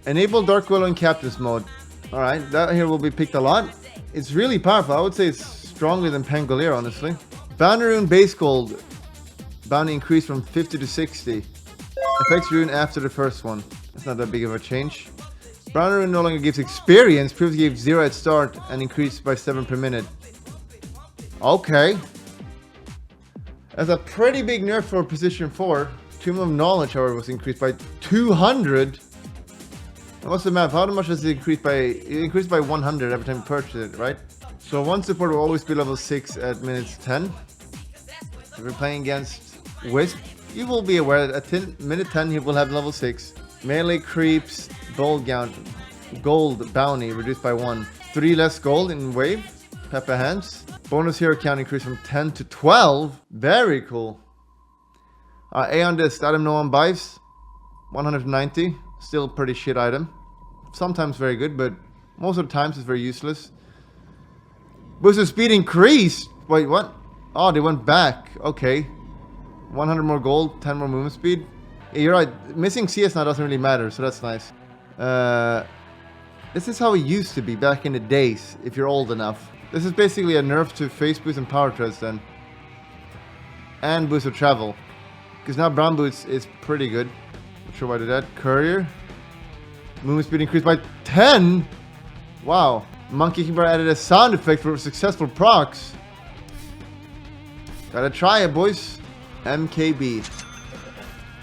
Enable Dark Willow in Captain's mode. Alright, that here will be picked a lot. It's really powerful. I would say it's stronger than Pangolier, honestly. Bounty Rune base gold. Bounty increased from 50 to 60. Effects rune after the first one. That's not that big of a change. Bounty Rune no longer gives experience. Previously gave 0 at start and increased by 7 per minute. Okay. That's a pretty big nerf for position 4. Tomb of Knowledge, however, was increased by 200. And what's the map? How much does it increase by? It increased by 100 every time you purchase it, right? So one support will always be level 6 at minutes 10. If you're playing against Wisp, you will be aware that at minute 10 he will have level 6. Melee creeps, gold bounty reduced by 1. 3 less gold in wave. Pepper hands. Bonus hero count increased from 10 to 12. Very cool. A on this, item no one buys. 190. Still pretty shit item. Sometimes very good, but most of the times it's very useless. Boost of speed increased. Wait, what? Oh, they went back. Okay. 100 more gold, 10 more movement speed. Yeah, you're right. Missing CS now doesn't really matter, so that's nice. This is how it used to be back in the days, if you're old enough. This is basically a nerf to face boost and power treads then. And boost of travel. Because now brown boots is pretty good. Not sure why I did that. Courier. Movement speed increased by 10. Wow. Monkey Keeper added a sound effect for successful procs. Gotta try it, boys. MKB.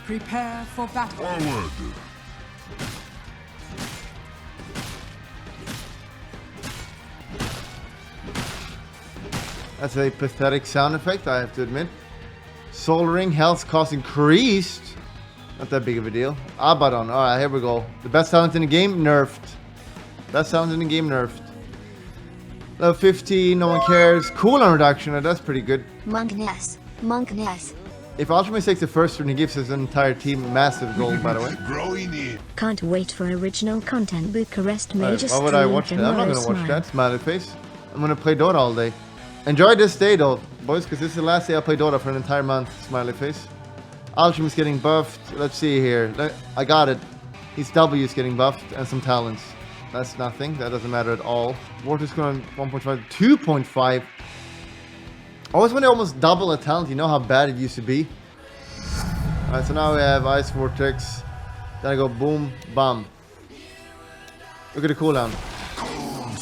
Prepare for battle. Forward. That's a pathetic sound effect, I have to admit. Soul Ring health cost increased. Not that big of a deal. Abaddon. Alright, here we go. The best talent in the game, nerfed. Best talent in the game, nerfed. Level 15, no one cares. Cooldown reduction, that's pretty good. Monkness. If Ultimate takes the first turn, he gives his entire team massive gold, by the way. Growing in. Can't wait for original content. Bucharest Right, major why would I watch that? I'm not gonna watch that. Smiley face. I'm gonna play Dota all day. Enjoy this day though, boys, because this is the last day I'll play Dota for an entire month. Smiley face. Alchemist getting buffed. Let's see here. I got it. His W is getting buffed and some talents. That's nothing. That doesn't matter at all. Water's going 1.5 to 2.5. Always when they almost double a talent, you know how bad it used to be. Alright, so now we have Ice Vortex. Then I go boom, bam. Look at the cooldown.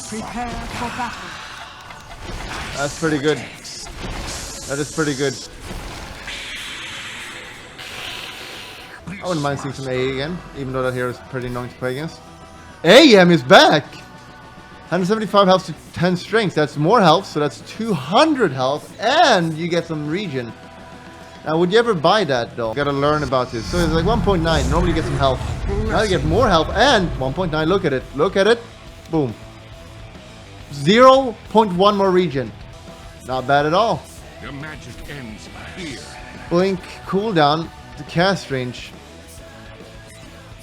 Prepare for battle. That's pretty good. That is pretty good. I wouldn't mind seeing some AA again, even though that hero is pretty annoying to play against. AM is back! 175 health to 10 strength. That's more health, so that's 200 health, and you get some regen. Now, would you ever buy that, though? You gotta learn about this. So it's like 1.9. Normally you get some health. Now you get more health, and 1.9. Look at it. Look at it. Boom. 0.1 more regen. Not bad at all. Your magic ends here. Blink cooldown to cast range.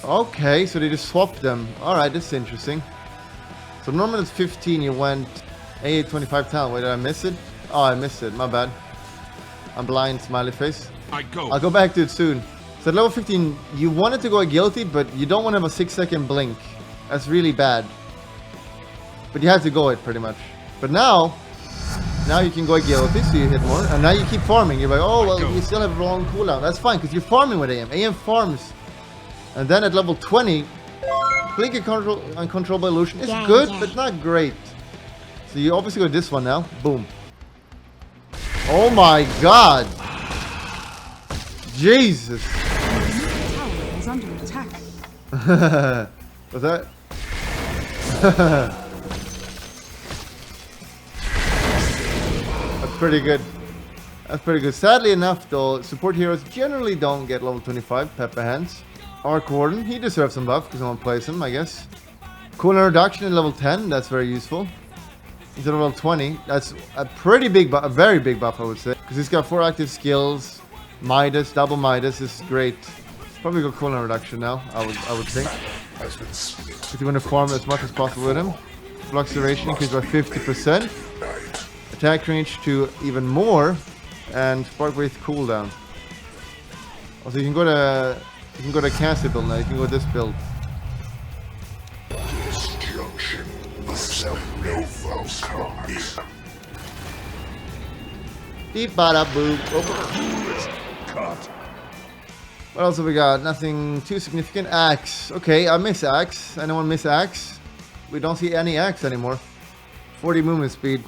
Okay, so they just swapped them. Alright, this is interesting. So normally it's 15, you went AA 25 talent. Wait, did I miss it? Oh, I missed it. My bad. I'm blind, smiley face. I'll go back to it soon. So at level 15, you wanted to go agility, but you don't want to have a 6-second blink. That's really bad. But you have to go it pretty much. But now you can go agility, so you hit more. And now you keep farming. You're like, oh, well, you still have a long cooldown. That's fine, because you're farming with AM. AM farms. And then at level 20, blink and uncontrollable illusion is good, but not great. So you obviously go this one now. Boom. Oh my god. Jesus. The tower is under attack. What's that? That's pretty good. That's pretty good. Sadly enough, though, support heroes generally don't get level 25 Pepper Hands. Arc Warden, he deserves some buff because someone plays him, I guess. Cooldown reduction in level 10, that's very useful. Instead of level 20, that's a pretty big buff, a very big buff, I would say. Because he's got 4 active skills. Midas, double Midas is great. Probably go cooldown reduction now, I would think. If you want to farm as much as possible with him. Flux duration increased by 50%. attack range to even more, and spark breath cooldown. Also, you can go to caster build now. You can go to this build. Destruction of self-Novo's cards. Beep bada boop. Cut. What else have we got? Nothing too significant. Axe. Okay, I miss Axe. Anyone miss Axe? We don't see any Axe anymore. 40 movement speed.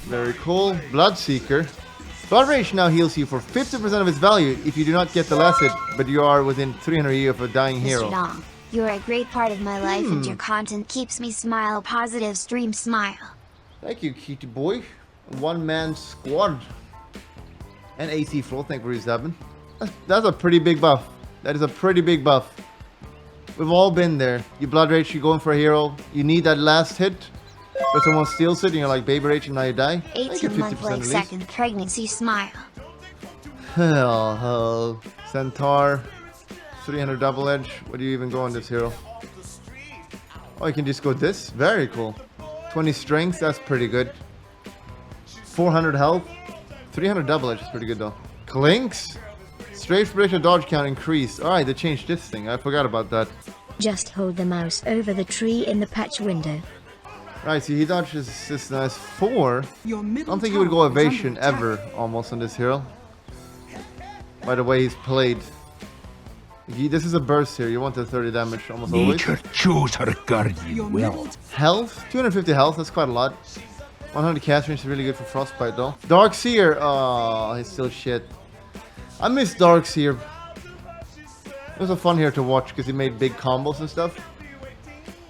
Very cool. Bloodseeker. Blood Rage now heals you for 50% of its value if you do not get the last hit, but you are within 300 years of a dying hero. Mr. Dong, you're a great part of my life and your content keeps me smile. Positive stream smile. Thank you, Kitty boy. One-man squad. And AC flow, thank you for resubbing. That's a pretty big buff. That is a pretty big buff. We've all been there. You blood rage, you're going for a hero. You need that last hit, but someone steals it and you're like baby rage and now you die. 18-month like second pregnancy smile. Hell, Centaur. 300 double edge. What do you even go on this hero? Oh, you can just go this. Very cool. 20 strength, that's pretty good. 400 health. 300 double edge is pretty good though. Clinks. Straight prediction dodge count increased. Alright, they changed this thing. I forgot about that. Just hold the mouse over the tree in the patch window. Right, so he dodges this nice 4. Your I middle don't think he would go tower is under evasion attack. ever almost on this hero. By the way he's played. This is a burst here. You want the 30 damage almost always. Nature chose her guardian Your well. middle Health, 250 health, that's quite a lot. 100 cast range is really good for Frostbite though. Darkseer, oh, he's still shit. I miss Darkseer. It was a fun here to watch because he made big combos and stuff.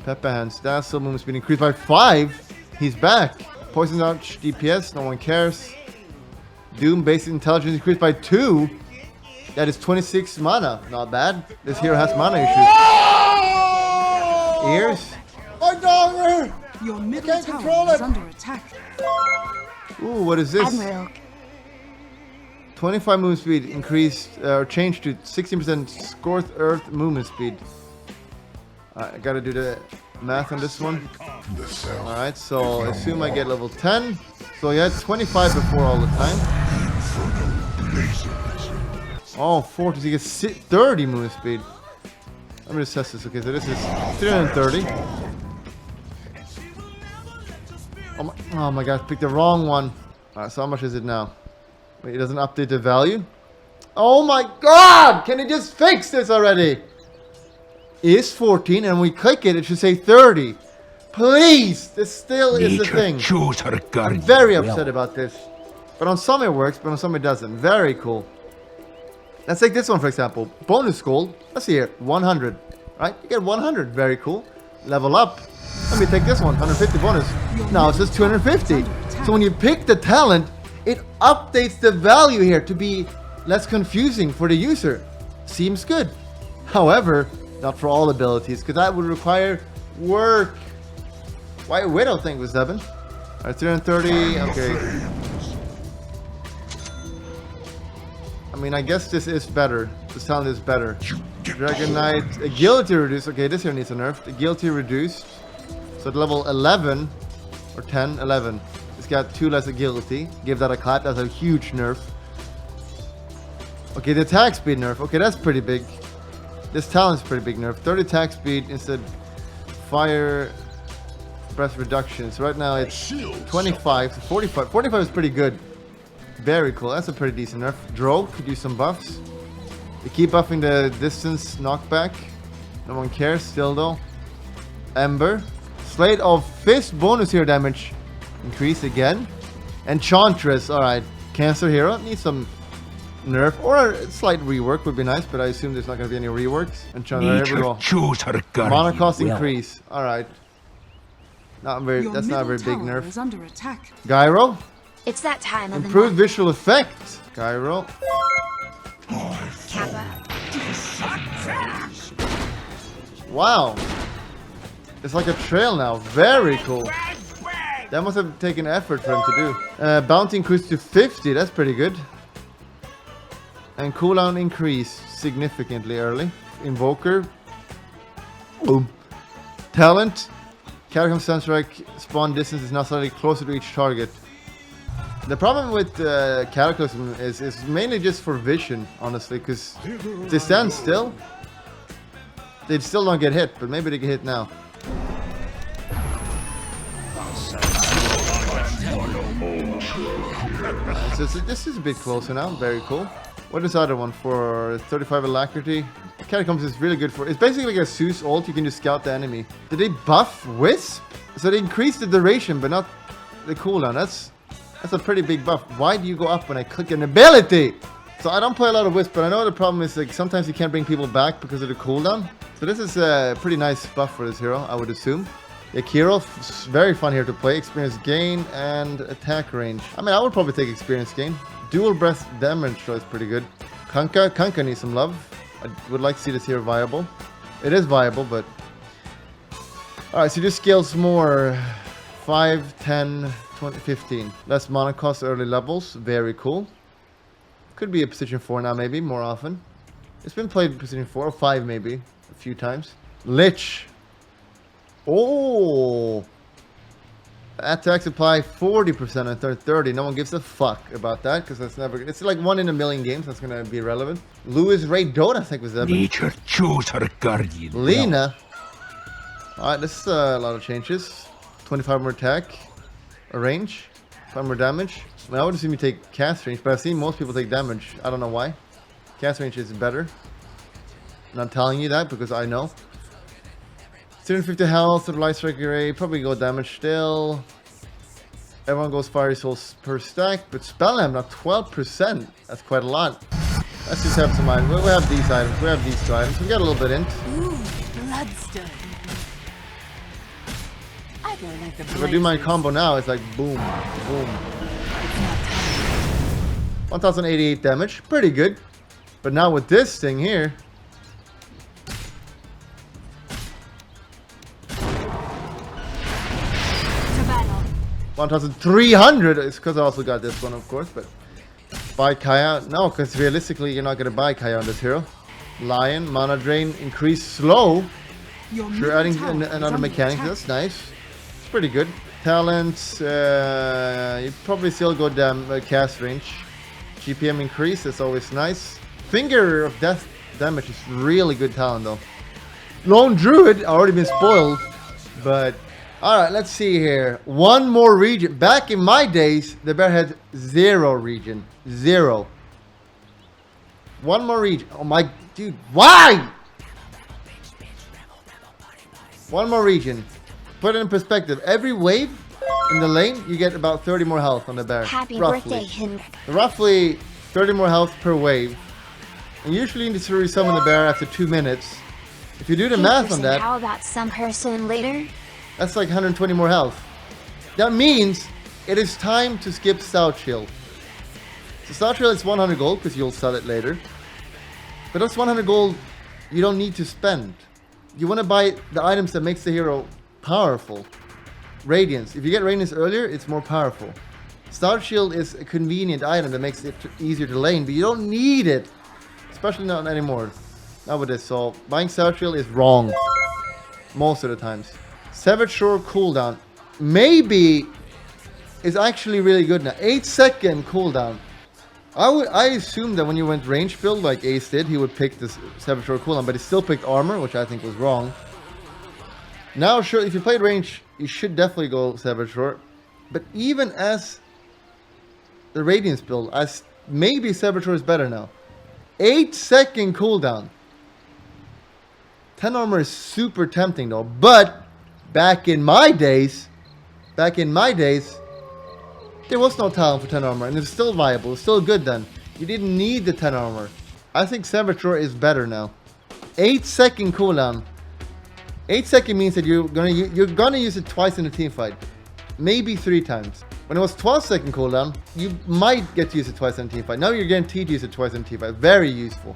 Pepper Hands, that's still movement speed increased by 5. He's back. Poison Dodge, DPS, no one cares. Doom basic intelligence increased by 2. That is 26 mana, not bad. This hero has mana issues. Ears. My dog! Your middle can't tower control is it. under attack. Oh, Ooh, what is this? Admiral, 25 movement speed increased or changed to 16% Scorched Earth movement speed. I gotta do the math on this one. Alright, so assume I get level 10. So you had 25 before all the time. Oh, 40, so you get 30 movement speed. Let me just test this. Okay, so this is 330. Oh my god, picked the wrong one. Alright, so how much is it now? Wait, it doesn't update the value? Oh my god! Can it just fix this already? Is 14 and when we click it, it should say 30. Please! This still is the thing. Chose her I'm guardian very well. upset about this. But on some it works, but on some it doesn't. Very cool. Let's take this one for example. Bonus gold. Let's see here. 100. Right? You get 100. Very cool. Level up. Let me take this one. 150 bonus. Now it says 250. So when you pick the talent, it updates the value here to be less confusing for the user. Seems good. However, not for all abilities, because that would require work. White Widow thing was 7. Alright, 330. Okay. I mean, I guess this is better. This talent is better. Dragon Knight. Agility reduced. Okay, this here needs a nerf. Agility reduced. So at level 11 or 10, 11. It's got 2 less agility. Give that a clap. That's a huge nerf. Okay, the attack speed nerf. Okay, that's pretty big. This talent's pretty big nerf. 30 attack speed instead fire breath reduction. So right now it's 25 to 45. 45 is pretty good. Very cool. That's a pretty decent nerf. Drogue could use some buffs. They keep buffing the distance knockback. No one cares still though. Ember. Slate of Fist bonus hero damage. Increase again. Enchantress. Alright. Cancer hero. Needs some nerf. Or a slight rework would be nice, but I assume there's not going to be any reworks. Enchantress. Here we Nature go. chose her guardian Mana cost well. increase. Alright. Not very. Your That's not a very middle big tower nerf. is under attack. Gyro. it's that time of the Improved month. visual effects. Gyro. Kappa. Wow. It's like a trail now. Very cool. That must have taken effort for him to do. Bounty increased to 50. That's pretty good. And cooldown increased significantly early. Invoker. Boom. Talent. Catacomb Sunstrike spawn distance is now slightly closer to each target. The problem with Cataclysm is mainly just for vision, honestly, because if they stand still, they'd still not get hit, but maybe they get hit now. So this is a bit closer now, very cool. What is the other one for? 35 alacrity. Catacombs is really good for, it's basically like a Zeus ult, you can just scout the enemy. Did they buff Wisp? So they increased the duration, but not the cooldown. That's a pretty big buff. Why do you go up when I click an ability? So I don't play a lot of Wisp, but I know the problem is like sometimes you can't bring people back because of the cooldown. So this is a pretty nice buff for this hero, I would assume. Yakiro, very fun here to play. Experience gain and attack range. I mean, I would probably take experience gain. Dual breath damage is pretty good. Kanka needs some love. I would like to see this here viable. It is viable, but... Alright, so this scales more 5, 10, 20, 15. Less mana cost early levels. Very cool. Could be a position 4 now, maybe, more often. It's been played in position 4 or 5, maybe, a few times. Lich. Oh! Attacks apply 40% on turn 30. No one gives a fuck about that, because that's never... It's like 1 in a million games that's going to be relevant. Louis Ray Dota, I think was that. Nature chose her guardian. Elena. Alright, this is a lot of changes. 25 more attack. A range. 5 more damage. I mean, I would assume you take cast range, but I've seen most people take damage. I don't know why. Cast range is better. I'm not telling you that because I know. 250 health, light strike array, probably go damage still. Everyone goes fiery souls per stack, but spell am not 12%. That's quite a lot. Let's just have some items. We have these items. We have these two items. We got a little bit in. Ooh, bloodstone. I go like the If I do my combo now, it's like boom, boom. 1088 damage, pretty good. But now with this thing here, 1300. It's because I also got this one, of course. But buy Kaya, no, because realistically you're not gonna buy Kaya on this hero. Lion, mana drain, increase slow. Sure, adding another mechanic. That's nice. It's pretty good. Talents, you probably still go down cast range. GPM increase, that's always nice. Finger of Death damage is really good talent though. Lone Druid, already been spoiled, but alright, let's see here. One more region. Back in my days, the bear had 0 region. 0. One more region. Oh my dude, why? One more region. Put it in perspective. Every wave in the lane, you get about 30 more health on the bear. Happy roughly. birthday, Henrik. Roughly 30 more health per wave. And usually you need to resummon the bear after 2 minutes. If you do the math on that, How about some person later? that's like 120 more health. That means it is time to skip Stout Shield. So Stout Shield is 100 gold because you'll sell it later. But that's 100 gold you don't need to spend. You want to buy the items that makes the hero powerful. Radiance. If you get Radiance earlier, it's more powerful. Stout Shield is a convenient item that makes it easier to lane, but you don't need it. Especially not anymore. Not with this, so buying Stout Shield is wrong. Most of the times. Savage Shore cooldown. Maybe is actually really good now. 8-second cooldown. I assumed that when you went range build like Ace did, he would pick this Savage Shore cooldown, but he still picked armor, which I think was wrong. Now, sure, if you played range, you should definitely go Savage Shore. But even as the Radiance build, as maybe Savage Shore is better now. 8-second cooldown. 10 armor is super tempting though, but back in my days, there was no talent for 10 armor, and it's still viable. It's still good then. You didn't need the 10 armor. I think Savage Shore is better now. 8-second cooldown. 8-second means that you're gonna use it twice in a team fight, maybe 3 times. When it was 12-second cooldown, you might get to use it twice in a team fight. Now you're guaranteed to use it twice in a team fight. Very useful.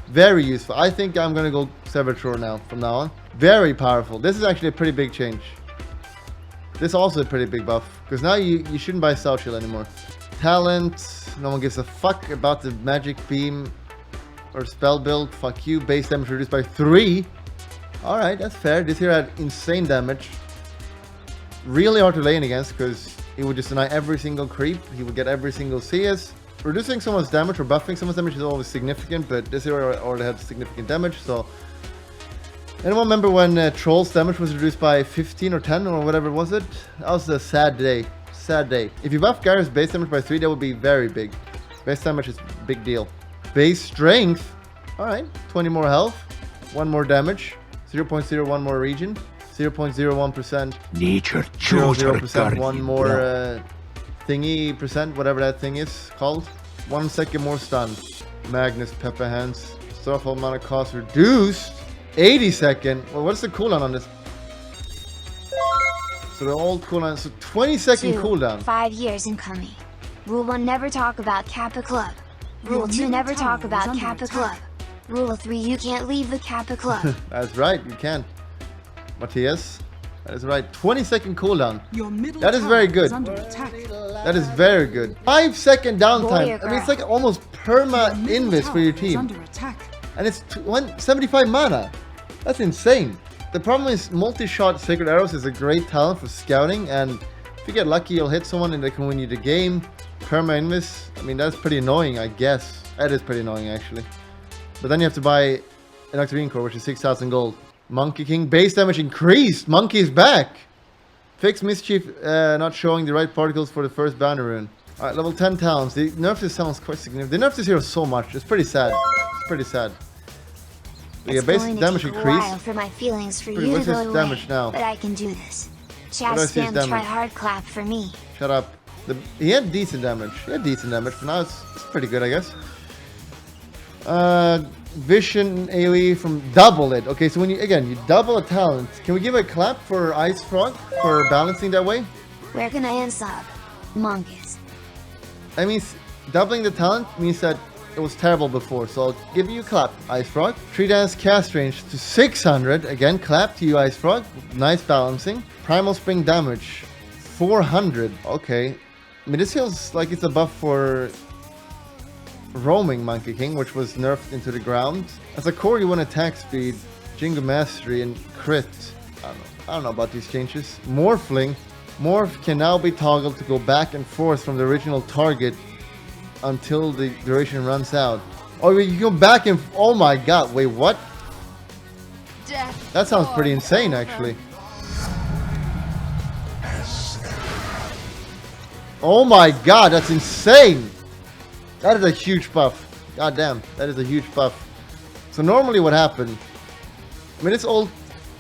Very useful. I think I'm gonna go Savage Shore now, from now on. Very powerful. This is actually a pretty big change. This is also a pretty big buff, because now you shouldn't buy Stout Shield anymore. Talent, no one gives a fuck about the magic beam or spell build. Fuck you. Base damage reduced by 3. Alright, that's fair. This here had insane damage. Really hard to lane against, because he would just deny every single creep. He would get every single CS. Reducing someone's damage or buffing someone's damage is always significant, but this hero already had significant damage, so... Anyone remember when Troll's damage was reduced by 15 or 10 or whatever was it? That was a sad day. Sad day. If you buff Gareth's base damage by 3, that would be very big. Base damage is a big deal. Base strength. Alright, 20 more health. 1 more damage. 0.01 more region. 0.01%. Nature chose her 0.0%. guardian. 1 more thingy percent, whatever that thing is called. 1 second more stun. Magnus Pepper Hands. Starfall mana cost reduced. 80 second. Well, what's the cooldown on this? So the old cooldown. So 20 second cooldown. 5 years in coming. Rule 1, never talk about Kappa Club. Rule 2, never talk about Kappa Club. Rule 3, you can't leave the Kappa Club. That's right, you can't. Matthias, that is right. 20 second cooldown. That is very good. That is very good. 5 second downtime. I mean, it's like almost perma invis for your team. And it's 75 mana. That's insane. The problem is multi-shot Sacred Arrows is a great talent for scouting, and if you get lucky, you'll hit someone and they can win you the game. Perma invis, I mean, that's pretty annoying, I guess. That is pretty annoying, actually. But then you have to buy an Octarine Core, which is 6,000 gold. Monkey King, base damage increased. Monkey is back. Fix Mischief, not showing the right particles for the first banner rune. Alright, level 10 talents. They nerfed this sounds quite significant. They nerfed this hero so much. It's pretty sad. It's pretty sad. Yeah, base damage increased. For my feelings for Pretty, you what's to go his away, damage now? but I can do this. What Chat do I see his spam damage? try hard clap for me. Shut up. He had decent damage. He had decent damage, but now it's pretty good, I guess. Vision AoE from double it. Okay, so when you double a talent. Can we give a clap for Ice Frog for balancing that way? Where can I unsub? Monkeys. I mean, doubling the talent means that it was terrible before, so I'll give you a clap, Ice Frog. Tree Dance cast range to 600. Again, clap to you, Ice Frog. Nice balancing. Primal Spring damage, 400. Okay. I mean, this feels like it's a buff for roaming Monkey King, which was nerfed into the ground. As a core, you want attack speed, Jingo Mastery, and crit. I don't know about these changes. Morphling. Morph can now be toggled to go back and forth from the original target until the duration runs out. Oh, you can go back and... Oh my god, wait, what? That sounds pretty insane, actually. Oh my god, that's insane! That is a huge buff. God damn, that is a huge buff. So normally what happened... I mean, this ult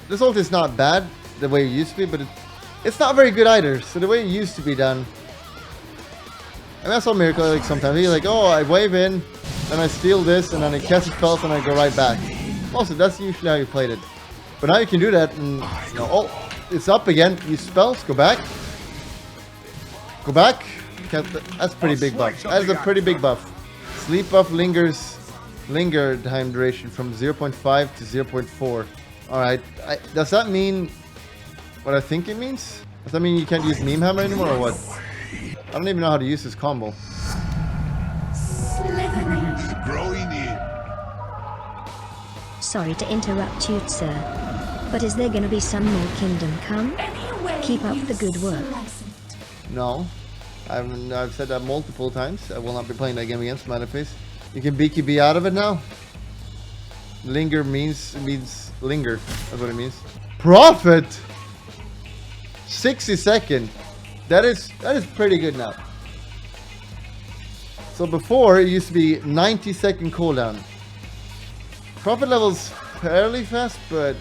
is not bad the way it used to be, but it's not very good either. So the way it used to be done... I mean, I saw Miracle like sometimes. He's like, oh, I wave in, then I steal this, and then I cast spells, and I go right back. Also, that's usually how you played it. But now you can do that, and you know, oh, it's up again. Use spells, go back. Go back. That's a pretty big buff. That is a pretty big buff. Sleep buff linger time duration from 0.5 to 0.4. Alright, does that mean what I think it means? Does that mean you can't use Meme Hammer anymore, or what? I don't even know how to use this combo. Growing in. Sorry to interrupt you, sir. But is there gonna be some more Kingdom Come? Keep up the good work. No. I've said that multiple times. I will not be playing that game again, smiley face. You can BKB out of it now. Linger means linger. That's what it means. Profit! 60 second. That is pretty good now. So before it used to be 90 second cooldown. Profit level's fairly fast, but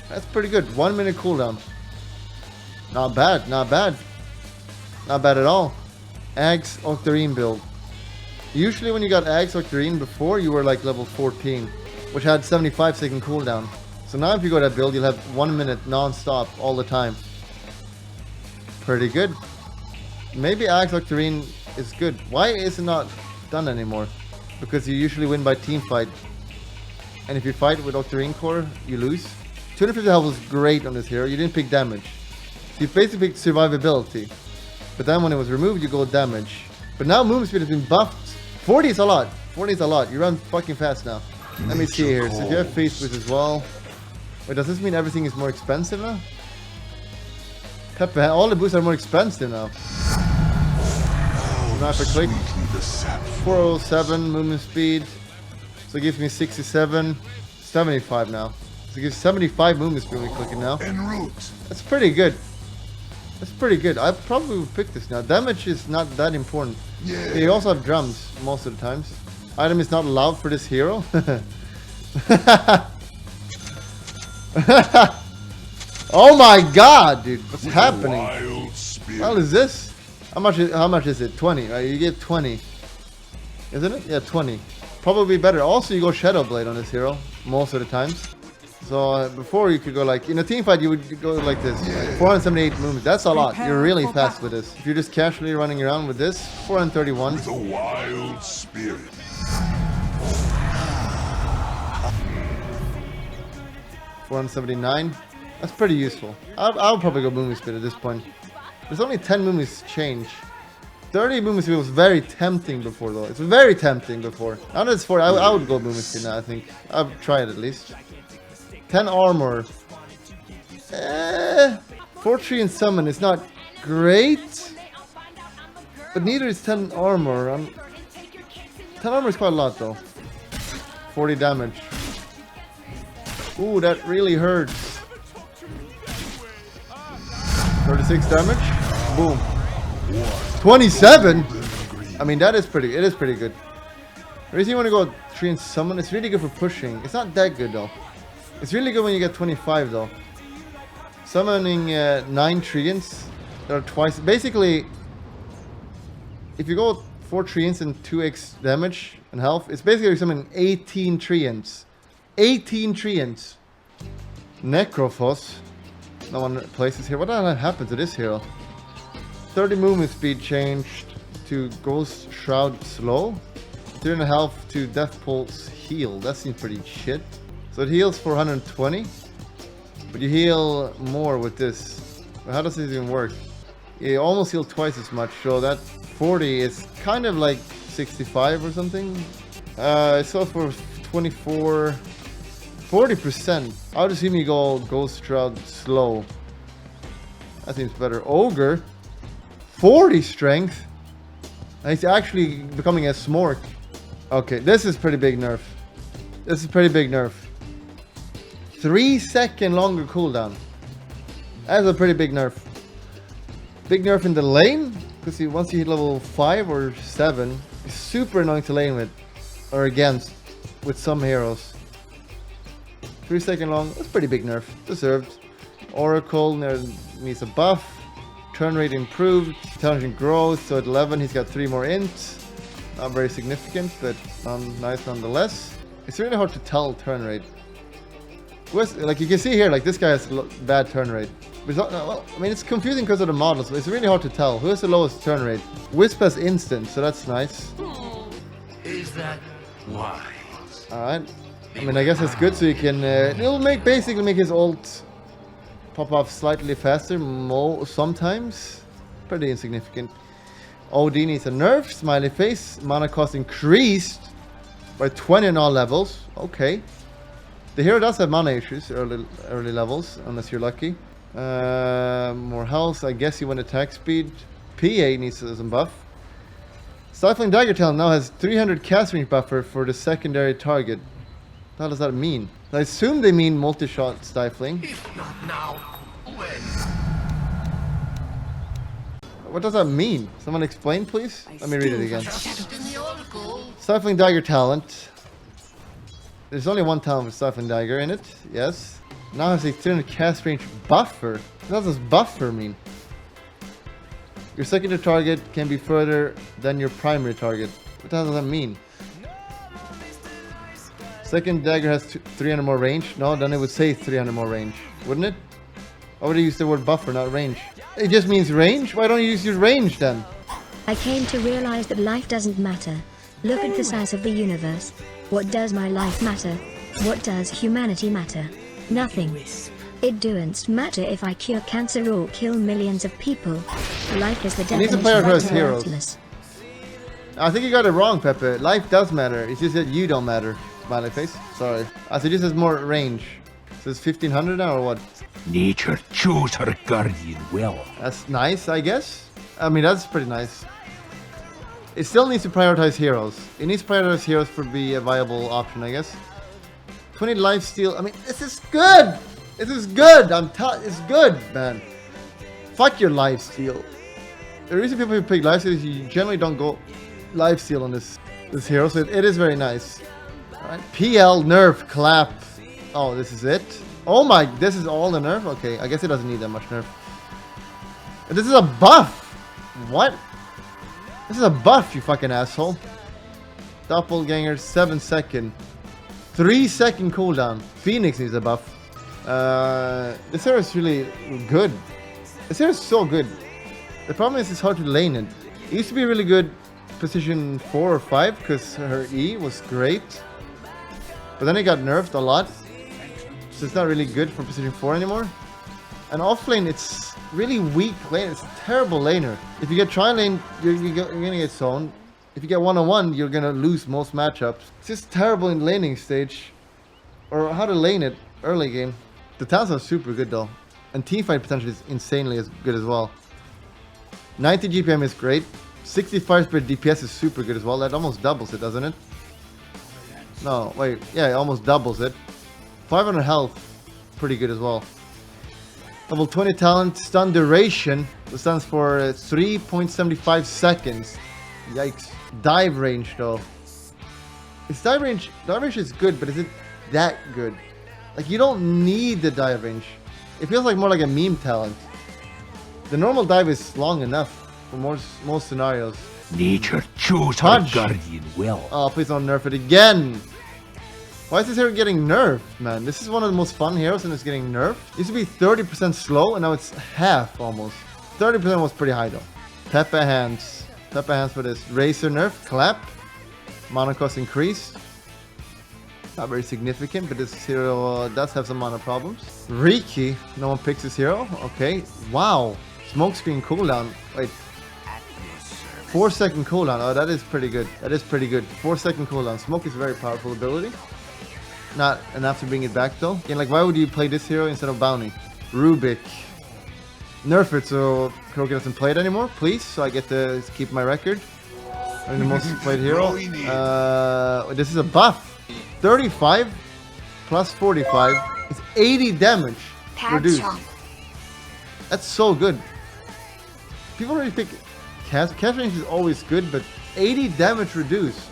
that's pretty good. 1 minute cooldown. Not bad, not bad. Not bad at all. Axe Octarine build. Usually when you got Axe Octarine before, you were like level 14, which had 75 second cooldown. So now if you go that build, you'll have 1 minute non-stop all the time. Pretty good. Maybe Axe Octarine is good. Why is it not done anymore? Because you usually win by team fight. And if you fight with Octarine Core, you lose. 250 health was great on this hero. You didn't pick damage. So you basically picked survivability. But then when it was removed, you go damage. But now movement speed has been buffed. 40 is a lot. 40 is a lot. You run fucking fast now. Let me see here. So if you have face with as well. Wait, does this mean everything is more expensive now? Pepe, all the boosts are more expensive now. Sniper click. 407 movement speed. So it gives me 67, 75 now. So it gives 75 movement speed when we click it now. That's pretty good. That's pretty good. I probably would pick this now. Damage is not that important. Yeah. You also have drums most of the times. Item is not allowed for this hero. Oh my god, dude. What's happening? What hell is this? How much is it? 20, right? You get 20. Isn't it? Yeah, 20. Probably better. Also, you go Shadow Blade on this hero most of the times. So before you could go like in a team fight, you would go like this, like 478 movement. That's a lot. You're really fast with this. If you're just casually running around with this, 431. With a wild spirit. 479. That's pretty useful. I'll probably go movement speed at this point. There's only 10 movements change. 30 movement speed was very tempting before though. It's very tempting before. Now that it's 40, I would go movement speed now. I think I'll try it at least. 10 armor. 4 tree and summon is not great, but neither is 10 armor. 10 armor is quite a lot though. 40 damage. Ooh, that really hurts. 36 damage. Boom. 27. I mean, that is pretty. It is pretty good. The reason you want to go tree and summon, it's really good for pushing. It's not that good though. It's really good when you get 25 though. Summoning 9 treants, there are twice. Basically, if you go 4 treants and 2x damage and health, it's basically summoning 18 treants. 18 treants. Necrophos. No one places here. What the hell happened to this hero? 30 movement speed changed to Ghost Shroud slow. 3 health to Death Pulse heal. That seems pretty shit. So it heals for 120, but you heal more with this. How does this even work? You almost heal twice as much, so that 40 is kind of like 65 or something. It sells for 24, 40%. I would assume you go Ghost Shroud slow. That seems better. Ogre, 40 strength. And he's actually becoming a Smork. Okay, this is pretty big nerf. This is pretty big nerf. 3-second longer cooldown. That's a pretty big nerf. Big nerf in the lane, because once you hit level 5 or 7, it's super annoying to lane with, or against, with some heroes. 3-second long, that's pretty big nerf. Deserved. Oracle needs a buff. Turn rate improved. Intelligent growth, so at 11 he's got 3 more ints. Not very significant, but nice nonetheless. It's really hard to tell turn rate. Like you can see here, like this guy has bad turn rate. Well, I mean, it's confusing because of the models, but it's really hard to tell. Who has the lowest turn rate? Wisp has instant, so that's nice. Is that why? Alright. I mean, I guess it's good, so you can... it'll basically make his ult pop off slightly faster, sometimes. Pretty insignificant. OD needs a nerf, smiley face. Mana cost increased by 20 on all levels. Okay. The hero does have mana issues early levels, unless you're lucky. More health. I guess you want attack speed. PA needs some buff. Stifling Dagger Talent now has 300 cast range buffer for the secondary target. What the hell does that mean? I assume they mean multi-shot stifling. If not now, when? What does that mean? Someone explain, please? Let me read it again. Stifling Dagger Talent. There's only one talent with Stifling Dagger in it. Yes. Now has a 300 cast range buffer. What does buffer mean? Your secondary target can be further than your primary target. What the hell does that mean? Second dagger has 300 more range. No, then it would say 300 more range, wouldn't it? Why would you use the word buffer, not range? It just means range? Why don't you use your range then? I came to realize that life doesn't matter. Look at the size of the universe. What does my life matter? What does humanity matter? Nothing. It doesn't matter if I cure cancer or kill millions of people. Life is the definition of heroes. I think you got it wrong, Pepe. Life does matter. It's just that you don't matter. Smiley face. Sorry. So this has more range. So it's 1500 now or what? Nature chose her guardian well. That's nice, I guess. I mean, that's pretty nice. It still needs to prioritize heroes. It needs to prioritize heroes for be a viable option, I guess. 20 lifesteal. I mean, this is good. This is good. It's good, man. Fuck your lifesteal. The reason people pick lifesteal is you generally don't go lifesteal on this hero, so it is very nice. All right. PL nerf clap. Oh, this is it. Oh my, this is all the nerf. Okay, I guess it doesn't need that much nerf. This is a buff. What? This is a buff, you fucking asshole. Doppelganger, 7-second. 3-second cooldown. Phoenix needs a buff. This hero is really good. This hero is so good. The problem is it's hard to lane it. It used to be really good position 4 or 5 because her E was great. But then it got nerfed a lot. So it's not really good for position 4 anymore. And offlane, it's really weak lane. It's a terrible laner. If you get tri-lane, you're gonna get zoned. If you get 1-on-1, you're gonna lose most matchups. It's just terrible in laning stage. Or how to lane it early game. The talents are super good though. And teamfight potential is insanely as good as well. 90 GPM is great. 65 spirit DPS is super good as well. That almost doubles it, doesn't it? No, wait. Yeah, it almost doubles it. 500 health. Pretty good as well. Level 20 talent, stun duration, that stands for 3.75 seconds. Yikes. Dive range though. Its dive range is good, but is it that good? Like, you don't need the dive range. It feels like more like a meme talent. The normal dive is long enough for most scenarios. Nature chose her guardian well. Oh, please don't nerf it again. Why is this hero getting nerfed, man? This is one of the most fun heroes and it's getting nerfed. It used to be 30% slow and now it's half almost. 30% was pretty high though. Peppa hands. Peppa hands for this. Razor nerf. Clap. Mana cost increased. Not very significant, but this hero does have some mana problems. Riki. No one picks this hero. Okay. Wow. Smokescreen cooldown. Wait. 4-second cooldown. Oh, that is pretty good. That is pretty good. 4-second cooldown. Smoke is a very powerful ability. Not enough to bring it back though. Again, like, why would you play this hero instead of Bounty? Rubik. Nerf it so Kuroki doesn't play it anymore, please, so I get to keep my record. I'm the most played hero. This is a buff. 35 plus 45 is 80 damage reduced. That's so good. People already pick cast range is always good, but 80 damage reduced.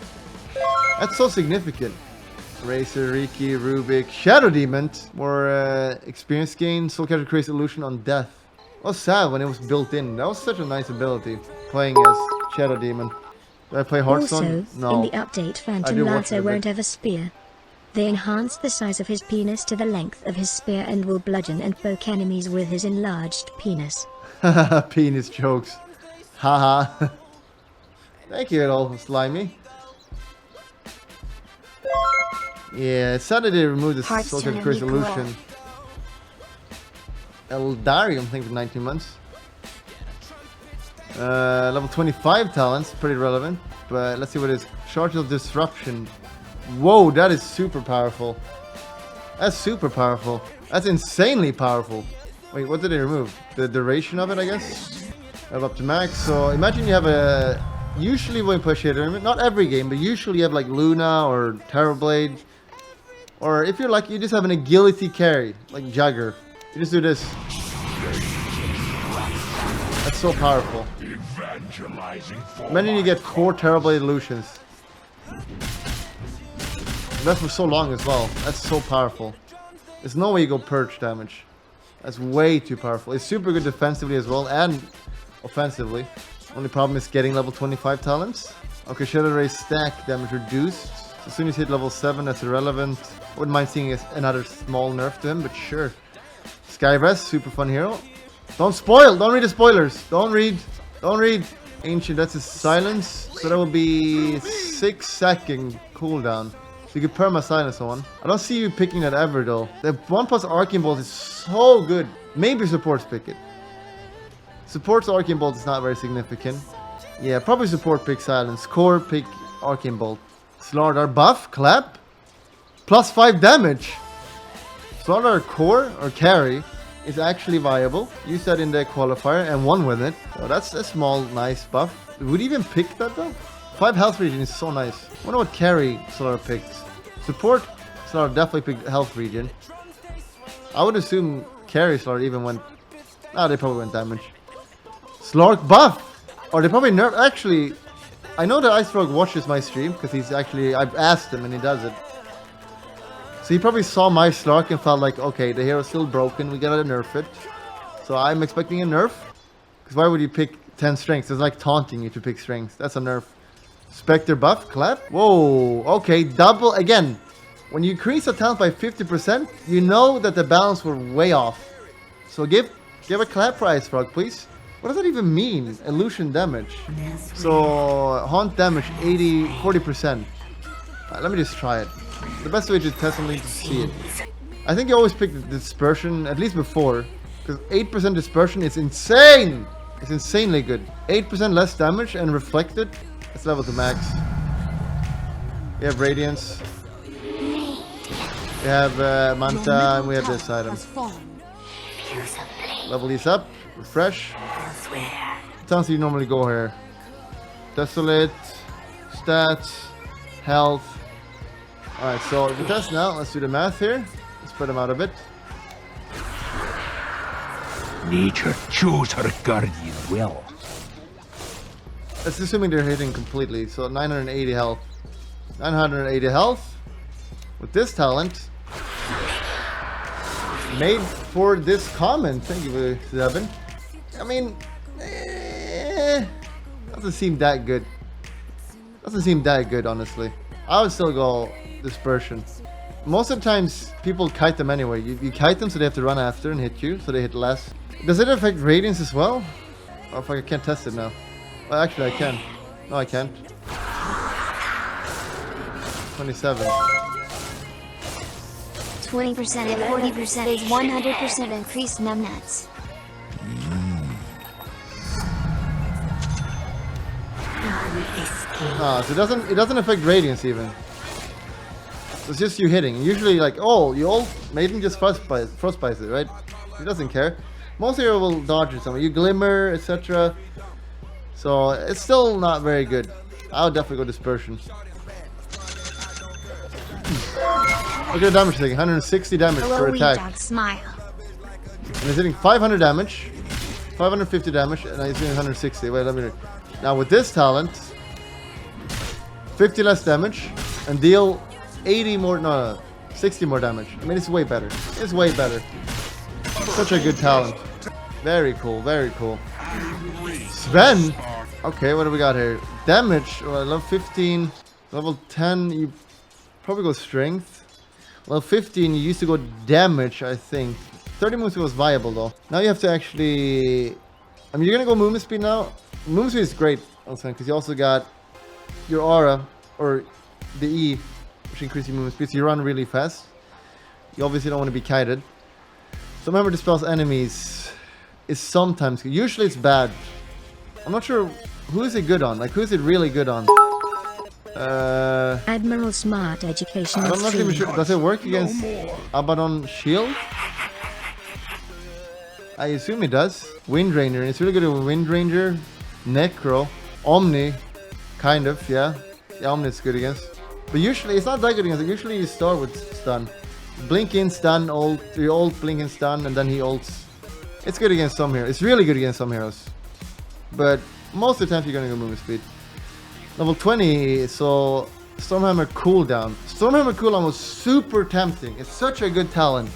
That's so significant. Racer, Riki, Rubik, Shadow Demon, more experience gain. Soul Catcher creates illusion on death. It was sad when it was built in. That was such a nice ability, playing as Shadow Demon. Did I play Hearthstone? Also, No. in the update, Phantom Lancer won't have a spear. They enhanced the size of his penis to the length of his spear and will bludgeon and poke enemies with his enlarged penis. Penis jokes. Haha. Thank you, all slimy. Yeah, it's sad that they removed the Soul Catcher creates illusion. Eldarium, I think, for 19 months. Level 25 talents, pretty relevant. But let's see what it is. Charge of Disruption. Whoa, that is super powerful. That's super powerful. That's insanely powerful. Wait, what did they remove? The duration of it, I guess? Up to max. So imagine you have a... Usually when you push hit tournament, not every game, but usually you have like Luna or Terrorblade. Or if you're lucky, you just have an agility carry, like Jagger. You just do this. That's so powerful. Imagine you get 4 Terrorblade illusions. That's for so long as well. That's so powerful. There's no way you go purge damage. That's way too powerful. It's super good defensively as well and offensively. Only problem is getting level 25 talents. Okay, Shadow Ray stack damage reduced. As soon as you hit level 7, that's irrelevant. I wouldn't mind seeing another small nerf to him, but sure. Skybreath, super fun hero. Don't spoil! Don't read the spoilers! Don't read! Don't read! Ancient, that's his silence. So that will be 6-second cooldown. So you can perma silence on one. I don't see you picking that ever though. The 1+ Arcane Bolt is so good. Maybe supports pick it. Support's Arcane Bolt is not very significant. Yeah, probably support pick silence. Core pick Arcane Bolt. Slardar buff, clap. +5 damage. Slardar core or carry is actually viable. Use that in the qualifier and won with it. So that's a small, nice buff. Would he even pick that though? 5 health regen is so nice. I wonder what carry Solar picked. Support Solar definitely picked health regen. I would assume carry Solar even went... Ah, they probably went damage. Slark buff! Or they probably nerf... Actually, I know that Iceberg watches my stream because he's actually... I've asked him and he does it. So he probably saw my Slark and felt like, okay, the hero's still broken, we gotta nerf it. So I'm expecting a nerf. Because why would you pick 10 strengths? It's like taunting you to pick strengths. That's a nerf. Spectre buff, clap. Whoa, okay, double again. When you increase a talent by 50%, you know that the balance were way off. So give a clap for Ice Frog, please. What does that even mean? Illusion damage. So haunt damage 40%. Let me just try it. The best way to test something to see it. I think you always pick the dispersion, at least before. Because 8% dispersion is insane! It's insanely good. 8% less damage and reflected. Let's level to max. We have Radiance. We have Manta, and we have this item. Level these up. Refresh. Sounds you normally go here. Desolate. Stats. Health. Alright, so if we test now, let's do the math here. Let's spread them out a bit. Nature chose her guardian well. That's assuming they're hitting completely, so 980 health. 980 health. With this talent. Made for this comment. Thank you, Zebin. I mean, doesn't seem that good. Doesn't seem that good, honestly. I would still go dispersion. Most of the times, people kite them anyway. You kite them so they have to run after and hit you, so they hit less. Does it affect radiance as well? Oh, fuck, I can't test it now. Well, actually, I can. No, I can't. 27. 20% and 40% is 100% increased numbnuts. Ah, so it doesn't affect radiance even. So it's just you hitting. Usually, like, oh, you ult, Maiden just frostbites it, right? He doesn't care. Most hero will dodge it somewhere. You glimmer, etc. So it's still not very good. I would definitely go dispersion. Look at the damage taking. 160 damage per attack. Dog, smile. And he's hitting 500 damage, 550 damage, and he's doing 160. Wait, let me read. Now with this talent, 50 less damage, and deal 80 more, no, 60 more damage. I mean, it's way better. It's way better. Such a good talent. Very cool, very cool. Sven! Okay, what do we got here? Damage, well, level 15, level 10, you probably go strength. Level 15, you used to go damage, I think. 30 movement speed was viable though. Now you have to actually... I mean, you're gonna go movement speed now. Movement speed is great, also, because you also got your aura, or the E, which increases your movement speed, so you run really fast. You obviously don't want to be kited. So remember, dispels enemies is sometimes good. Usually it's bad. I'm not sure who is it good on. Like, who is it really good on? Admiral Smart Education. I'm not even sure. Does it work against Abaddon Shield? I assume it does. Wind Ranger. It's really good with Wind Ranger, Necro, Omni, kind of, yeah. Yeah, Omni is good against. But usually, it's not that good against it. Usually you start with stun. Blink in, stun, ult, you ult, blink in, stun, and then he ults. It's good against some heroes. It's really good against some heroes. But most of the time you're gonna go movement speed. Level 20, so Stormhammer cooldown. Stormhammer cooldown was super tempting. It's such a good talent.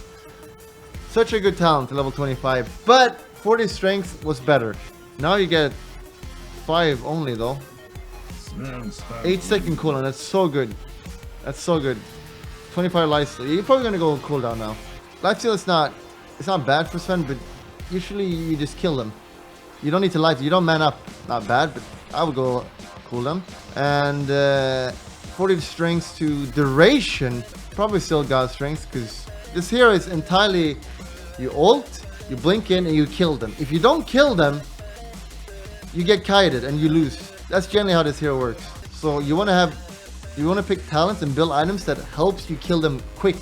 Such a good talent to level 25. But 40 strength was better. Now you get 5 only though. 8-second cooldown, that's so good. That's so good. 25 lifesteal. You're probably gonna go cooldown now. Lifesteal is not, it's not bad for Sven, but usually you just kill them. You don't need to life, you don't man up. Not bad, but I would go cooldown. And 40 strength to duration, probably still got strength, because this hero is entirely, you ult, you blink in, and you kill them. If you don't kill them, you get kited and you lose. That's generally how this hero works. So you want to pick talents and build items that helps you kill them quick.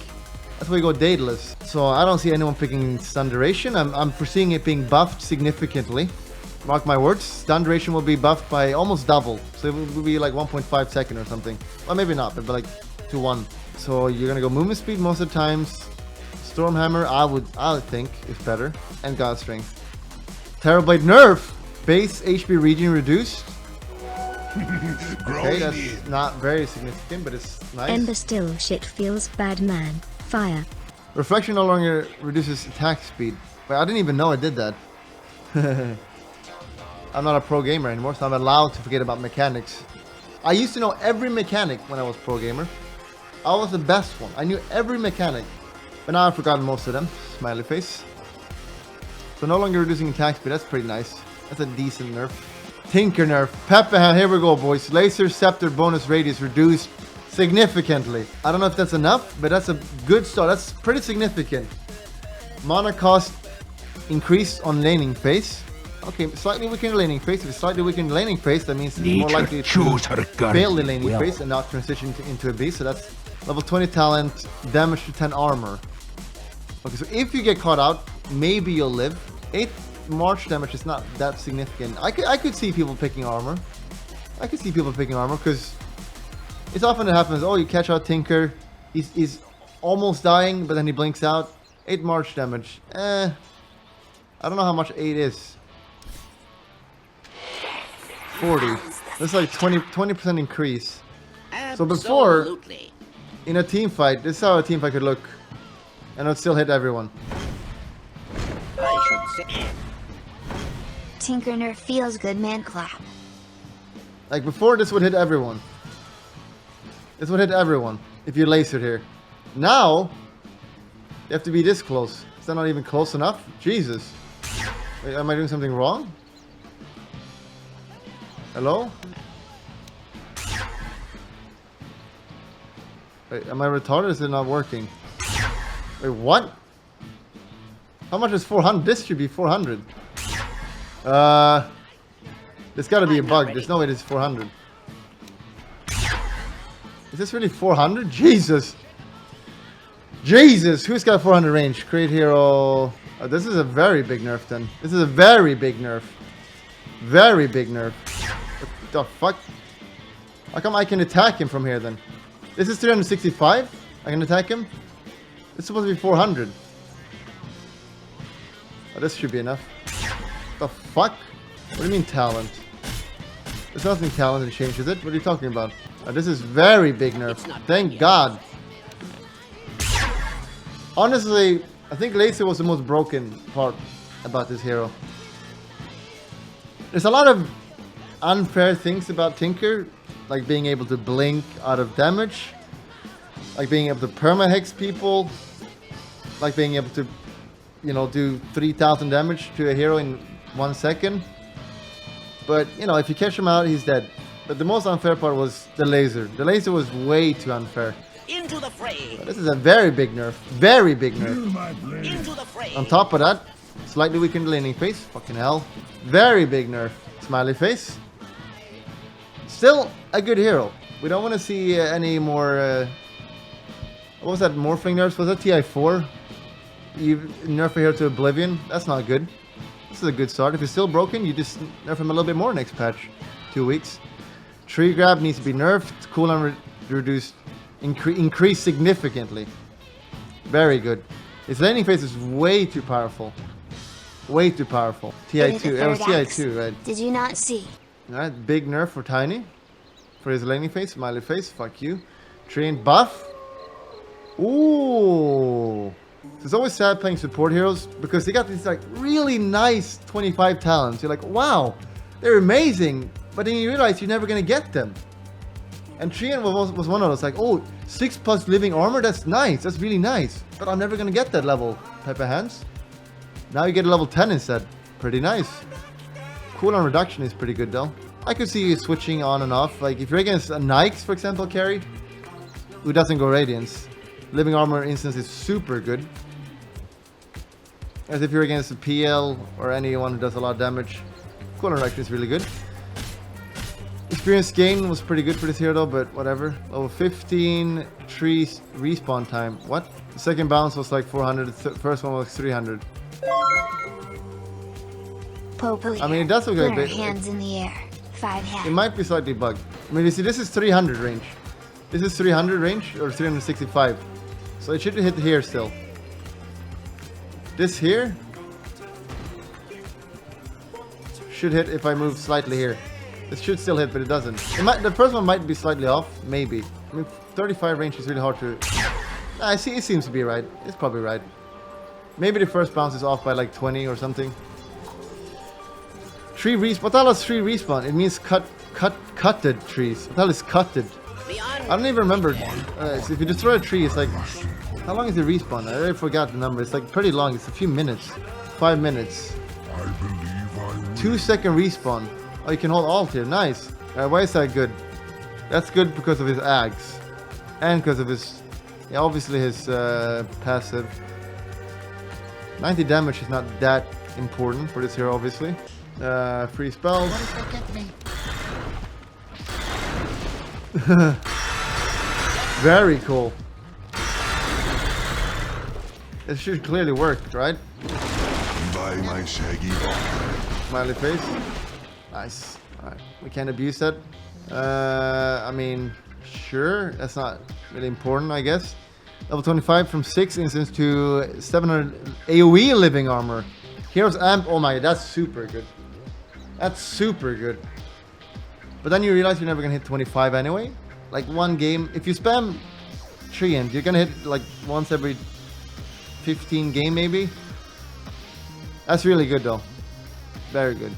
That's why we go Daedalus. So I don't see anyone picking stun duration. I'm foreseeing it being buffed significantly. Mark my words, stun duration will be buffed by almost double. So it will be like 1.5 second or something. Well, maybe not, but like to 1. So you're gonna go movement speed most of the times. Stormhammer, I would think is better. And God Strength. Terrorblade nerf. Base HP regen reduced. Okay, that's not very significant, but it's nice. Ember still shit feels bad, man. Fire. Reflection no longer reduces attack speed. Wait, I didn't even know it did that. I'm not a pro gamer anymore, so I'm allowed to forget about mechanics. I used to know every mechanic when I was pro gamer. I was the best one. I knew every mechanic. But now I've forgotten most of them. Smiley face. So no longer reducing attack speed. That's pretty nice. That's a decent nerf. Tinker nerf. Pepperhand. Here we go, boys. Laser scepter bonus radius reduced significantly. I don't know if that's enough, but that's a good start. That's pretty significant. Mana cost increased on laning phase. Okay, slightly weakened laning phase. If it's slightly weakened laning phase, that means it's more likely to fail the laning phase and not transition into a beast. So that's level 20 talent, damage to 10 armor. Okay, so if you get caught out, maybe you'll live. 8 March damage is not that significant. I could see people picking armor. I could see people picking armor because it's often that happens. Oh, you catch out Tinker. He's almost dying, but then he blinks out. 8 March damage. I don't know how much 8 is. 40. That's like 20% increase. So before, in a team fight, this is how a team fight could look. And it would still hit everyone. Tinker nerf feels good, man. Clap. Like before, this would hit everyone. This would hit everyone if you lasered here. Now, you have to be this close. Is that not even close enough? Jesus. Wait, am I doing something wrong? Hello? Wait, am I retarded? Is it not working? Wait, what? How much is 400? This should be 400. There's gotta be a bug. There's no way this is 400. Is this really 400? Jesus! Jesus! Who's got 400 range? Create hero... Oh, this is a very big nerf then. This is a very big nerf. Very big nerf. What the fuck? How come I can attack him from here then? This is 365? I can attack him? It's supposed to be 400. Oh, this should be enough. The fuck? What do you mean talent? There's nothing talent that changes it. What are you talking about? Oh, this is very big nerf. Thank God. Honestly, I think laser was the most broken part about this hero. There's a lot of unfair things about Tinker, like being able to blink out of damage, like being able to perma-hex people, like being able to, you know, do 3,000 damage to a hero in 1 second. But, you know, if you catch him out, he's dead. But the most unfair part was the laser. The laser was way too unfair. Into the fray. But this is a very big nerf. Very big nerf. Into the fray. On top of that, slightly weakened laning phase. Fucking hell. Very big nerf. Smiley face. Still a good hero. We don't want to see any more... what was that morphing nerfs? Was that TI4? You nerf a hero to oblivion? That's not good. This is a good start. If he's still broken, you just nerf him a little bit more next patch. 2 weeks. Tree grab needs to be nerfed. Cooldown reduced. Increased significantly. Very good. His laning phase is way too powerful. Way too powerful. TI2. It was TI2, right? Did you not see? Alright, big nerf for Tiny. For his laning phase, smiley face, fuck you. Train buff. Ooh. It's always sad playing support heroes because they got these like really nice 25 talents. You're like, wow, they're amazing. But then you realize you're never gonna get them. And Trian was one of those, like, oh, 6+ living armor, that's nice, that's really nice. But I'm never gonna get that level type of hands. Now you get a level 10 instead. Pretty nice. Cooldown reduction is pretty good though. I could see you switching on and off. Like if you're against a Nyx, for example, carry, who doesn't go Radiance, living armor instance is super good. As if you're against a PL or anyone who does a lot of damage, cooldown reduction is really good. Experience gain was pretty good for this hero though, but whatever. Level 15 trees respawn time. What? The second bounce was like 400, the first one was 300. Popoli. I mean, it does look like a bit. Hands in the air. 5 hands. It might be slightly bugged. I mean, you see, this is 300 range. This is 300 range or 365. So it should hit here still. This here should hit if I move slightly here. It should still hit, but it doesn't. It might, the first one might be slightly off, maybe. I mean, 35 range is really hard to... I see, it seems to be right. It's probably right. Maybe the first bounce is off by like 20 or something. Tree respawn. What the hell is tree respawn? It means cutted trees. What the hell is cutted? I don't even remember. So if you destroy a tree, it's like... How long is the respawn? I already forgot the number. It's like pretty long. It's a few minutes. 5 minutes. 2-second respawn. Oh, you can hold alt here. Nice. Why is that good? That's good because of his ags. And because of his... Yeah, obviously his passive. 90 damage is not that important for this hero, obviously. Free spells. Very cool. It should clearly work, right? By my shaggy Smiley face. Nice. Alright, we can't abuse that. I mean, sure. That's not really important, I guess. Level 25 from 6 instance to 700 AoE living armor. Heroes amp. Oh my, that's super good. That's super good. But then you realize you're never gonna hit 25 anyway. Like one game, if you spam Treant, you're gonna hit like once every 15 game maybe. That's really good though. Very good.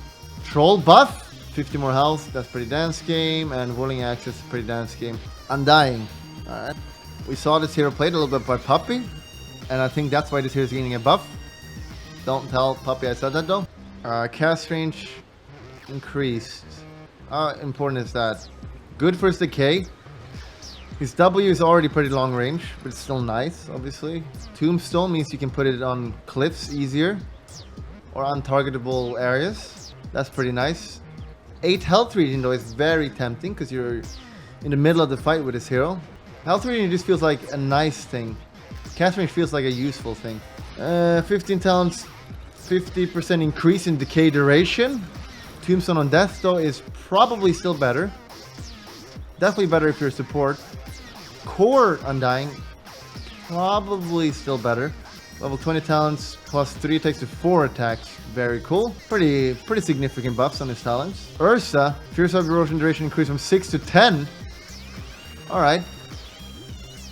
Troll buff, 50 more health. That's pretty dance game. And Whirling Axis, pretty dance game. Undying. Alright. We saw this hero played a little bit by Puppy. And I think that's why this hero is getting a buff. Don't tell Puppy I said that though. Cast range increased. How important is that? Good for his decay. His W is already pretty long range, but it's still nice, obviously. Tombstone means you can put it on cliffs easier. Or untargetable areas. That's pretty nice. 8 health regen though is very tempting because you're in the middle of the fight with this hero. Health regen just feels like a nice thing. Cast range feels like a useful thing. 15 talents, 50% increase in decay duration. Tombstone on death though is probably still better. Definitely better if you're support. Core Undying, probably still better. Level 20 talents plus 3 attacks to 4 attacks. Very cool. Pretty significant buffs on his talents. Ursa, Fierce Erosion duration increased from 6 to 10. Alright.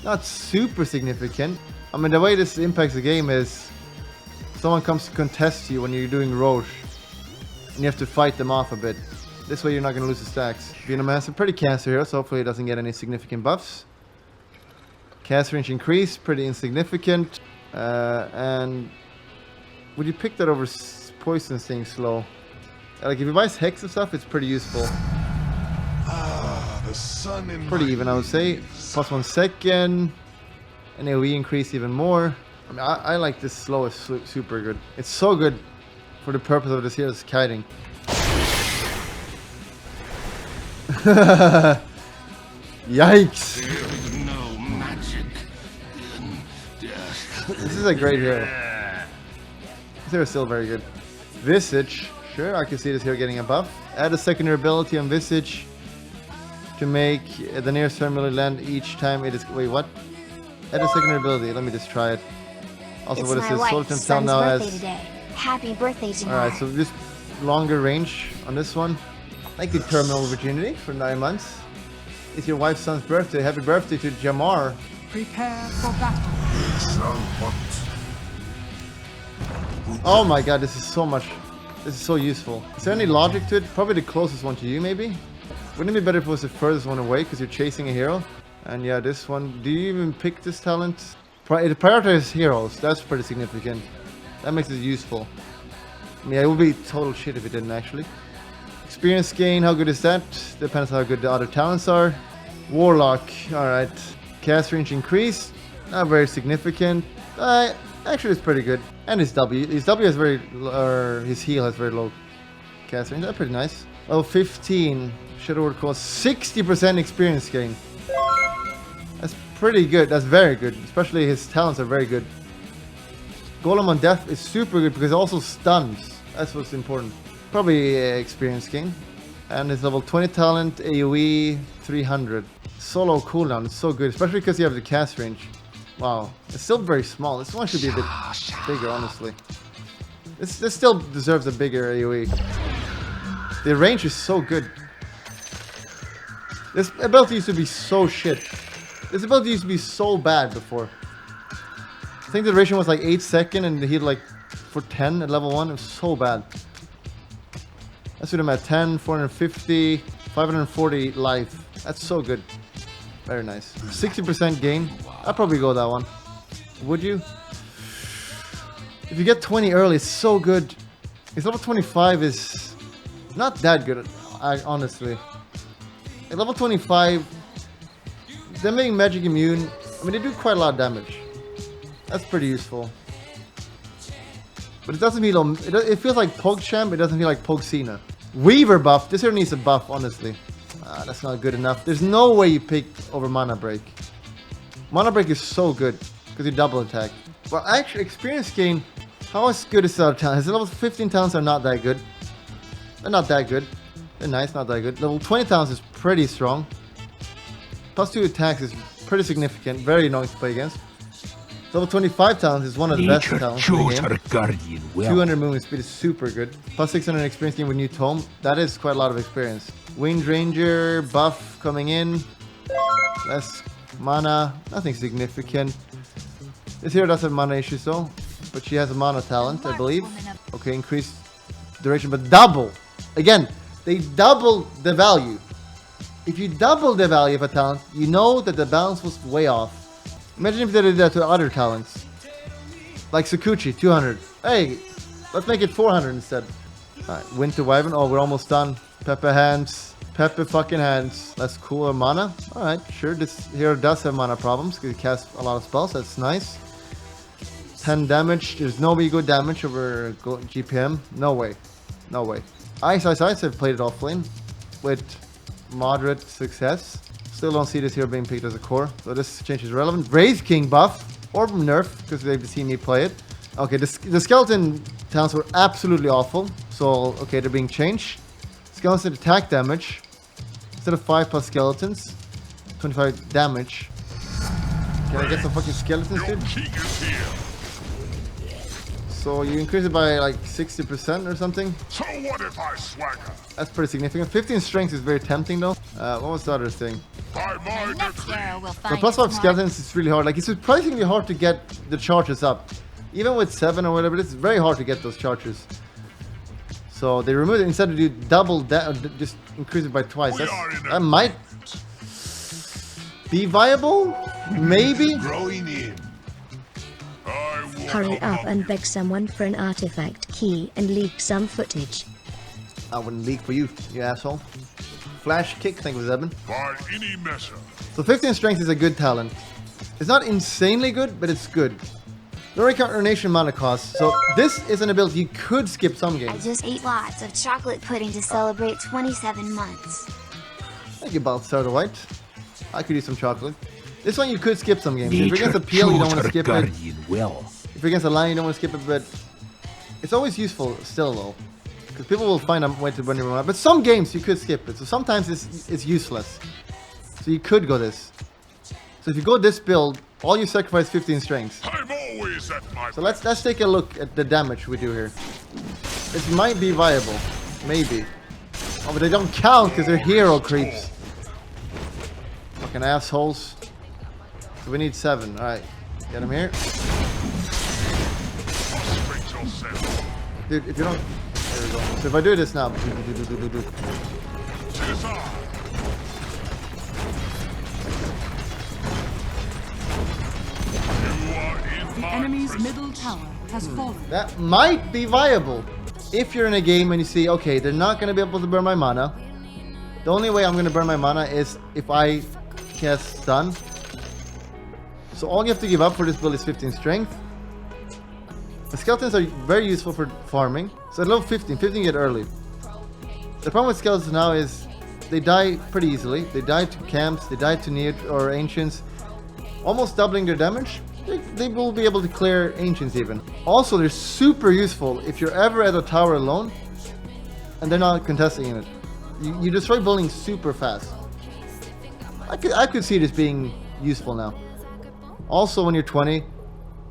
Not super significant. I mean, the way this impacts the game is someone comes to contest you when you're doing Roche. And you have to fight them off a bit. This way you're not going to lose the stacks. Venomancer, pretty cancer hero, so hopefully it doesn't get any significant buffs. Cast range increase, pretty insignificant. And would you pick that over poison staying slow? Like if you buy Hex and stuff, it's pretty useful. the sun in Pretty my even, I would say. Plus 1 second. And AoE increase even more. I mean, I like this slow is super good. It's so good for the purpose of this hero's kiting. Yikes! No magic. This is a great hero. This hero is still very good. Visage. Sure, I can see this hero getting a buff. Add a secondary ability on Visage to make the nearest terminal land each time it is... Wait, what? Add a secondary ability. Let me just try it. Also, It's what is my this? wife's Sultan son's now birthday as... today. Happy birthday tomorrow. Alright, so this longer range on this one. Like the terminal virginity for 9 months. It's your wife's son's birthday. Happy birthday to Jamar. Prepare for battle. Oh my god, this is so much. This is so useful. Is there any logic to it? Probably the closest one to you, maybe? Wouldn't it be better if it was the furthest one away because you're chasing a hero? And yeah, this one. Do you even pick this talent? It prioritizes heroes. That's pretty significant. That makes it useful. Yeah, it would be total shit if it didn't actually. Experience gain, how good is that? Depends how good the other talents are. Warlock, alright. Cast range increase, not very significant. Actually it's pretty good. And his W. His W has his heal has very low cast range. That's pretty nice. Oh, 15. Shadow Word cost 60% experience gain. That's pretty good. That's very good. Especially his talents are very good. Golem on Death is super good because it also stuns. That's what's important. Probably experience gain. And his level 20 talent, AoE 300. Solo cooldown is so good, especially because you have the cast range. Wow. It's still very small. This one should be a bit bigger, honestly. This still deserves a bigger AoE. The range is so good. This ability used to be so shit. This ability used to be so bad before. I think the duration was like 8 seconds and he had like for 10 at level 1. It was so bad. Let's do him at 10, 450, 540 life. That's so good. Very nice. 60% gain. I'd probably go that one. Would you? If you get 20 early, it's so good. His level 25 is not that good, honestly. At level 25, them being magic immune, I mean, they do quite a lot of damage. That's pretty useful. But it doesn't feel, it feels like PogChamp, it doesn't feel like Pogcina. Weaver buff, this here needs a buff, honestly. That's not good enough. There's no way you pick over Mana Break. Mana Break is so good, because you double attack. But actually, experience gain, how good is that talent? His level 15 talents are not that good. They're not that good. They're nice, not that good. Level 20 talents is pretty strong. Plus 2 attacks is pretty significant, very annoying to play against. Level 25 talents is one of the best talents in the game. 200 movement speed is super good. Plus 600 experience gain with new tome. That is quite a lot of experience. Winged Ranger buff coming in. Less mana, nothing significant. This hero does have mana issues though, but she has a mana talent, I believe. Okay, increased duration, but double. Again, they double the value. If you double the value of a talent, you know that the balance was way off. Imagine if they did that to other talents. Like Sakuchi, 200. Hey, let's make it 400 instead. Alright, Winter Wyvern. Oh, we're almost done. Pepper hands. Pepper fucking hands. That's cool. Mana. Alright, sure. This hero does have mana problems because he casts a lot of spells. That's nice. 10 damage. There's no way good damage over GPM. No way. No way. Ice have played it offlane with moderate success. Still don't see this hero being picked as a core, so this change is relevant. Wraith King buff, or nerf, because they've seen me play it. Okay, the skeleton talents were absolutely awful, so okay, they're being changed. Skeleton attack damage, instead of 5 plus skeletons, 25 damage. Can I get some fucking skeletons, dude? So you increase it by like 60% or something. So what if I swagger? That's pretty significant. 15 strength is very tempting though. What was the other thing? By my decree. The plus 5 skeletons is really hard. Like, it's surprisingly hard to get the charges up. Even with 7 or whatever, it's very hard to get those charges. So they removed it instead of do double that, just increase it by twice. That might be viable, maybe. Growing in. Hurry up and beg someone for an artifact key and leak some footage. I wouldn't leak for you, you asshole. Flash kick, thank you, Zebin. By any measure. So 15 strength is a good talent. It's not insanely good, but it's good. No reincarnation mana cost, so this is an ability you could skip some I games. just ate lots of chocolate pudding to celebrate 27 months. Thank you, Balthazar the White. I could use some chocolate. This one you could skip some games. If you're against a peel, you don't want to skip it. If you're against a lion, you don't want to skip it, but it's always useful still though. Because people will find a way to run your mana. But some games you could skip it, so sometimes it's useless. So you could go this. So if you go this build, all you sacrifice 15 strengths. I'm always at my So let's take a look at the damage we do here. This might be viable. Maybe. Oh, but they don't count because they're hero creeps. Fucking assholes. So we need 7. Alright. Get him here. Dude, if you don't... There we go. So if I do this now... The enemy's middle tower has fallen. That might be viable. If you're in a game and you see, okay, they're not going to be able to burn my mana. The only way I'm going to burn my mana is if I cast stun. So all you have to give up for this build is 15 strength. The skeletons are very useful for farming. So at level 15 you get early. The problem with skeletons now is they die pretty easily. They die to camps, they die to Neo or Ancients. Almost doubling their damage. They will be able to clear Ancients even. Also, they're super useful if you're ever at a tower alone and they're not contesting it. You destroy buildings super fast. I could see this being useful now. Also, when you're 20,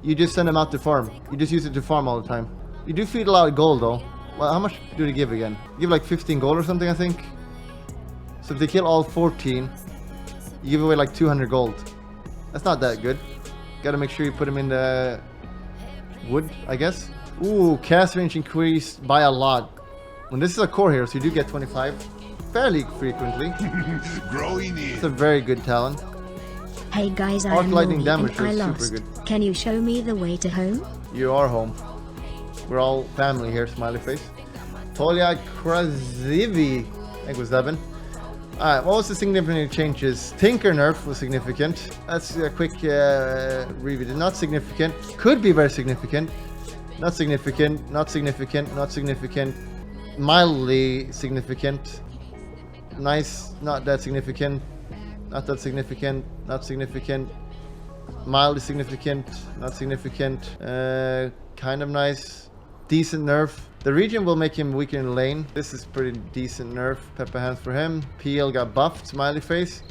you just send them out to farm. You just use it to farm all the time. You do feed a lot of gold though. Well, how much do they give again? Give like 15 gold or something, I think. So if they kill all 14, you give away like 200 gold. That's not that good. Gotta make sure you put them in the wood, I guess. Ooh, cast range increased by a lot. When this is a core hero, so you do get 25 fairly frequently. Growing It's in. a very good talent. Hey guys, I Arc am lightning Mohr damage and I is super lost. good. Can you show me the way to home? You are home. We're all family here, smiley face. Tolia Krazivi, I think was 7. Alright, what was the significant changes? Tinker nerf was significant. That's a quick review. Not significant. Could be very significant. Not significant. Not significant. Not significant. Mildly significant. Nice. Not that significant. Not that significant. Not significant. Mildly significant. Not significant. Kind of nice. Decent nerf. The region will make him weaker in lane. This is pretty decent nerf. Pepper hands for him. PL got buffed. Smiley face.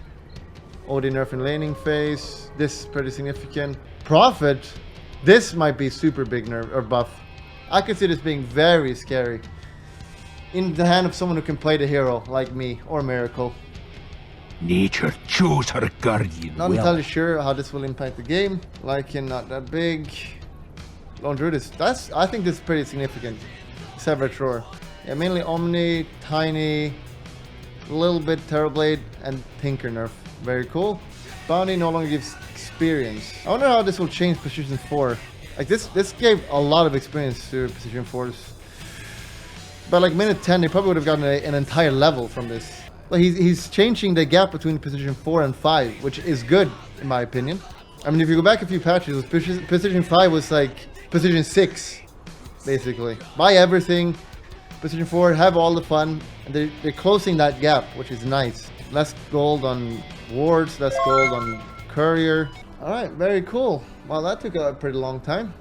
OD nerf in laning phase. This is pretty significant. Prophet. This might be super big nerf or buff. I could see this being very scary. In the hand of someone who can play the hero like me or Miracle. Nature chose her guardian Not well. entirely sure how this will impact the game. Lycan not that big. Lone Druid is, I think this is pretty significant. Severed Roar. Yeah, mainly Omni, Tiny, a little bit Terrorblade, and Tinker nerf. Very cool. Bounty no longer gives experience. I wonder how this will change position 4. Like this gave a lot of experience to position 4s. But like minute 10, they probably would have gotten an entire level from this. But he's changing the gap between position 4 and 5, which is good in my opinion. I mean, if you go back a few patches, position 5 was like position 6, basically. Buy everything. Position 4, have all the fun. And they're closing that gap, which is nice. Less gold on wards, less gold on courier. Alright, very cool. Well, that took a pretty long time.